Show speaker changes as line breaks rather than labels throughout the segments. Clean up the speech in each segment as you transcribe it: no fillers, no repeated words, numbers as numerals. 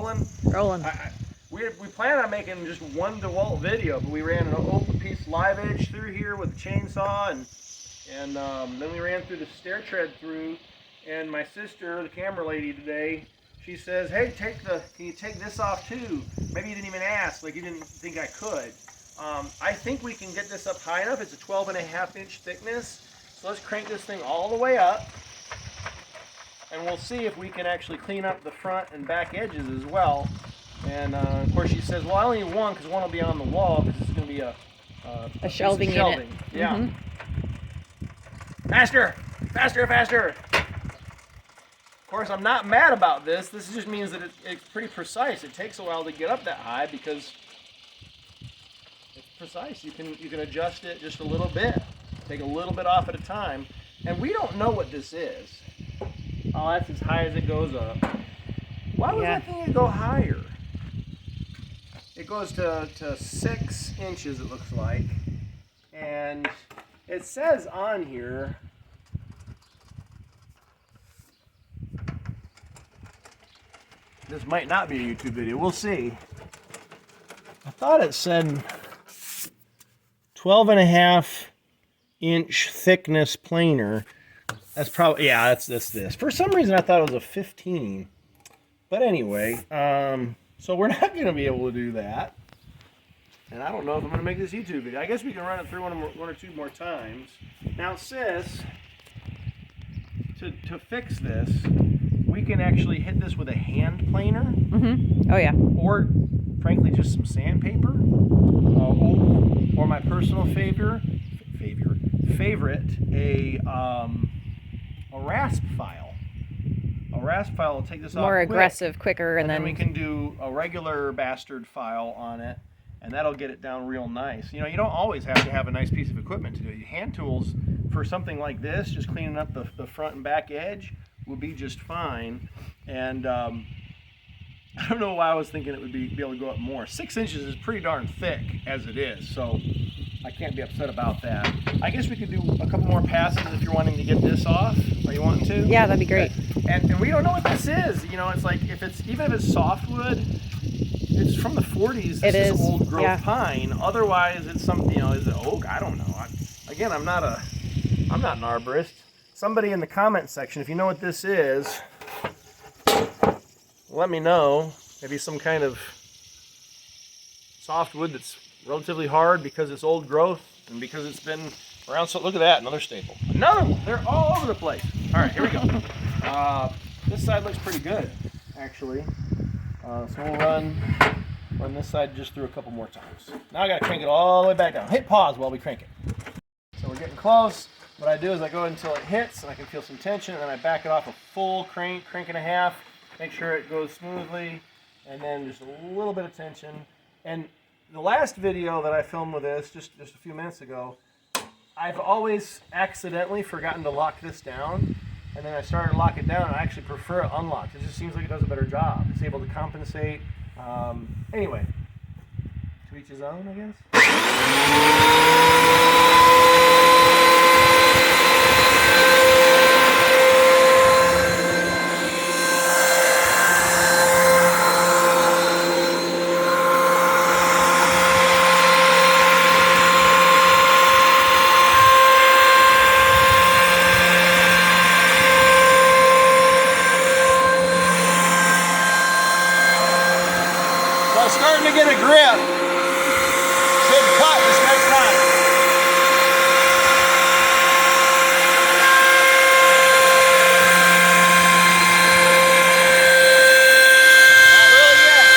rolling?
Rolling.
We planned on making just one DeWalt video, but we ran an open piece live edge through here with a chainsaw, and then we ran through the stair tread through. And my sister, the camera lady today, she says, "Hey, can you take this off too? Maybe you didn't even ask, like you didn't think I could." I think we can get this up high enough. It's a 12.5-inch thickness. So let's crank this thing all the way up, and we'll see if we can actually clean up the front and back edges as well. And of course she says, well, I only need one because one will be on the wall because it's going to be a
shelving unit.
Yeah.
Mm-hmm.
Faster! Faster, faster! Of course, I'm not mad about this. This just means that it's pretty precise. It takes a while to get up that high because it's precise. You can adjust it just a little bit. Take a little bit off at a time. And we don't know what this is. Oh, that's as high as it goes up. Why would that thing go higher? It goes to 6 inches, it looks like. And it says on here, this might not be a YouTube video, we'll see. I thought it said 12.5-inch thickness planer. That's probably, yeah, that's this. For some reason I thought it was a 15. But anyway, so we're not going to be able to do that. And I don't know if I'm going to make this YouTube video. I guess we can run it through one or two more times. Now, sis, to fix this, we can actually hit this with a hand planer.
Mm-hmm. Oh, yeah.
Or, frankly, just some sandpaper. Or my personal favorite, a rasp file. A rasp file will take this off
more aggressive, quicker, and then
we can do a regular bastard file on it, and that'll get it down real nice. You know, you don't always have to have a nice piece of equipment to do it. Hand tools for something like this, just cleaning up the front and back edge, will be just fine. And I don't know why I was thinking it would be able to go up more. 6 inches is pretty darn thick as it is, so I can't be upset about that. I guess we could do a couple more passes if you're wanting to get this off. Are you wanting to?
Yeah, that'd be great.
And we don't know what this is. You know, it's like even if it's softwood, it's from the 40s. This is old growth pine. Otherwise, it's something. You know, is it oak? I don't know. Again, I'm not an arborist. Somebody in the comment section, if you know what this is, let me know. Maybe some kind of softwood that's relatively hard because it's old growth and because it's been around. So look at that, another staple. Another one. They're all over the place. All right, here we go. This side looks pretty good, actually. So we'll run this side just through a couple more times. Now I got to crank it all the way back down. Hit pause while we crank it. So we're getting close. What I do is I go until it hits and I can feel some tension, and then I back it off a full crank and a half. Make sure it goes smoothly, and then just a little bit of tension. And the last video that I filmed with this, just a few minutes ago, I've always accidentally forgotten to lock this down, and then I started to lock it down, and I actually prefer it unlocked. It just seems like it does a better job. It's able to compensate. Anyway, to each his own, I guess. Starting to get a grip. Should cut this next time. Not really yet.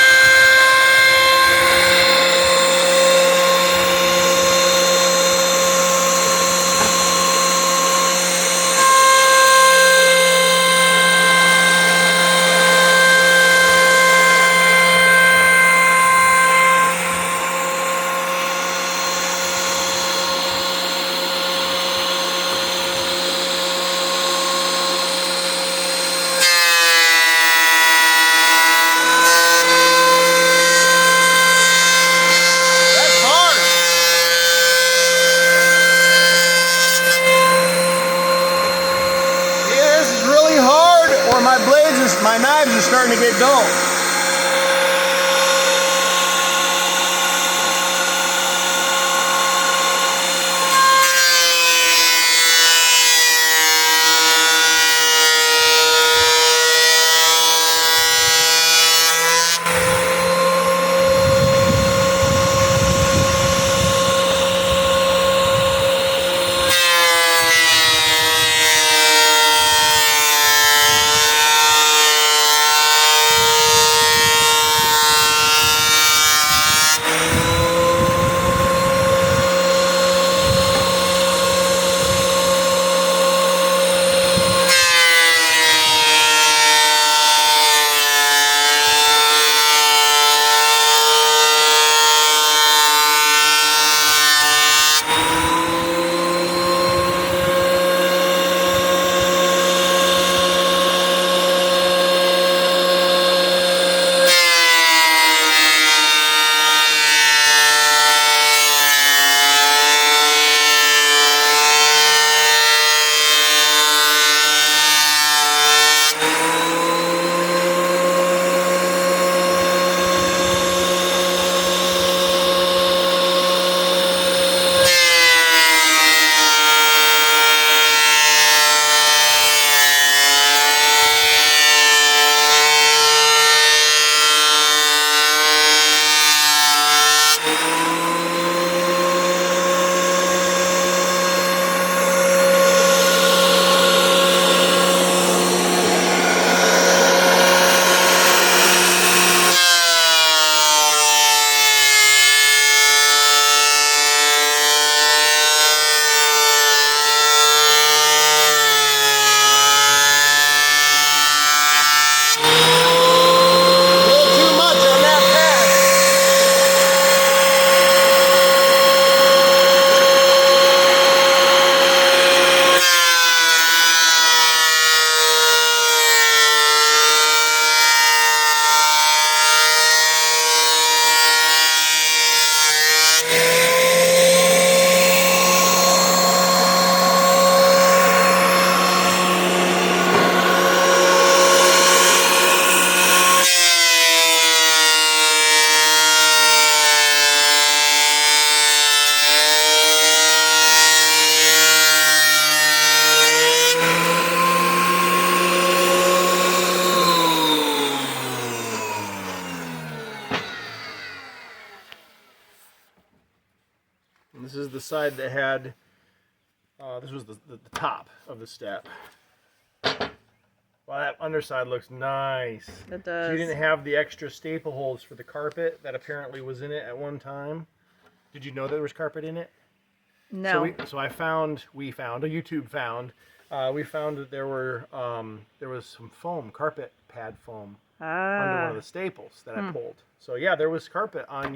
My knives are starting to get dull. This is the side that had, this was the top of the step. Well, that underside looks nice.
It does.
So you didn't have the extra staple holes for the carpet that apparently was in it at one time. Did you know there was carpet in it?
No.
So we found that there was some foam, carpet pad foam under one of the staples that I pulled. So yeah, there was carpet on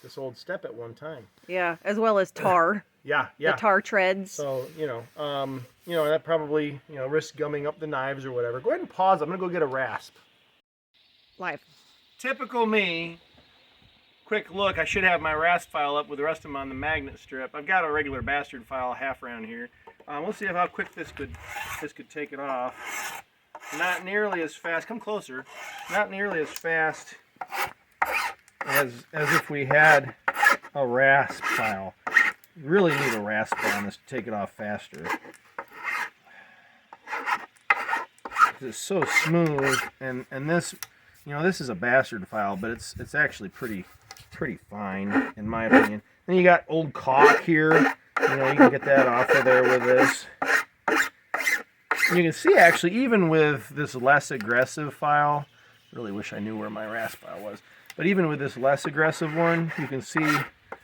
this old step at one time.
Yeah, as well as tar.
Yeah.
The tar treads.
So that probably risks gumming up the knives or whatever. Go ahead and pause. I'm gonna go get a rasp.
Live.
Typical me. Quick look. I should have my rasp file up with the rest of them on the magnet strip. I've got a regular bastard file half round here. We'll see how quick this could take it off. Not nearly as fast. Come closer. Not nearly as fast as if we had a rasp file. You really need a rasp on this to take it off faster. It's so smooth, and this, this is a bastard file, but it's actually pretty fine in my opinion. Then you got old caulk here. You can get that off of there with this. And you can see actually, even with this less aggressive file, really wish I knew where my rasp file was, but even with this less aggressive one, you can see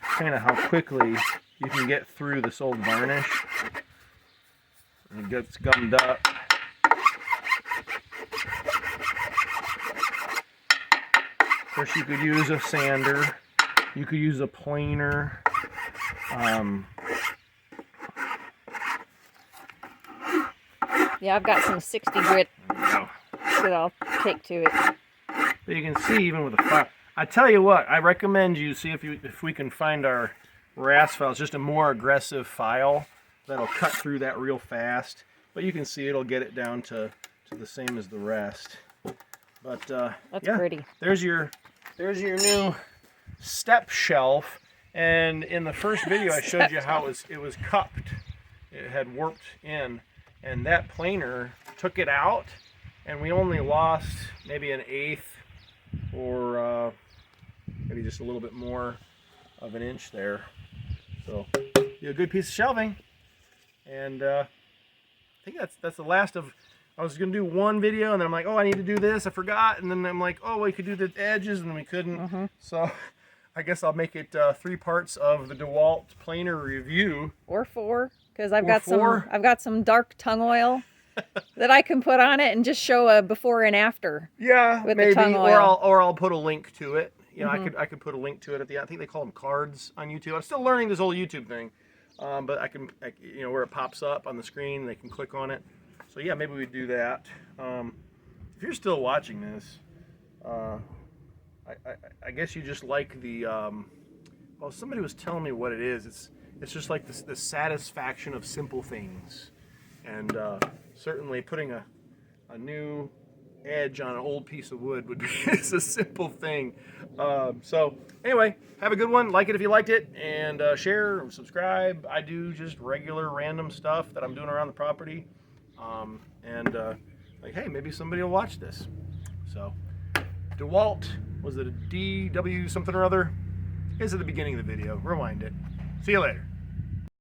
kind of how quickly you can get through this old varnish. It gets gummed up. Of course, you could use a sander. You could use a planer.
Yeah, I've got some 60 grit that I'll take to it.
But you can see even with the file. I tell you what, I recommend you see if we can find our rasp file. It's just a more aggressive file that'll cut through that real fast. But you can see it'll get it down to the same as the rest. But
that's
yeah,
pretty.
There's your new step shelf. And in the first video, I showed you how it was cupped. It had warped in, and that planer took it out, and we only lost maybe an eighth or maybe just a little bit more of an inch there. So, a good piece of shelving. And I think that's the last of. I was gonna do one video, and then I'm like, oh, I need to do this. I forgot, and then I'm like, oh, we could do the edges, and we couldn't. So, I guess I'll make it 3 parts of the DeWalt planer review.
Or 4, because I've got some dark tongue oil that I can put on it and just show a before and after.
Yeah,
with
maybe.
The tongue oil.
Or I'll put a link to it. I could put a link to it at the end. I think they call them cards on YouTube. I'm still learning this whole YouTube thing, but I can where it pops up on the screen, they can click on it. So yeah, maybe we do that. If you're still watching this, I guess you just like the. Well, somebody was telling me what it is. It's just like the satisfaction of simple things, and certainly putting a new edge on an old piece of wood would be it's a simple thing. So anyway, have a good one. Like it if you liked it, and share or subscribe. I do just regular random stuff that I'm doing around the property, like, hey, maybe somebody will watch this. So DeWalt, was it a DW something or other? Is at the beginning of the video. Rewind it. See you later.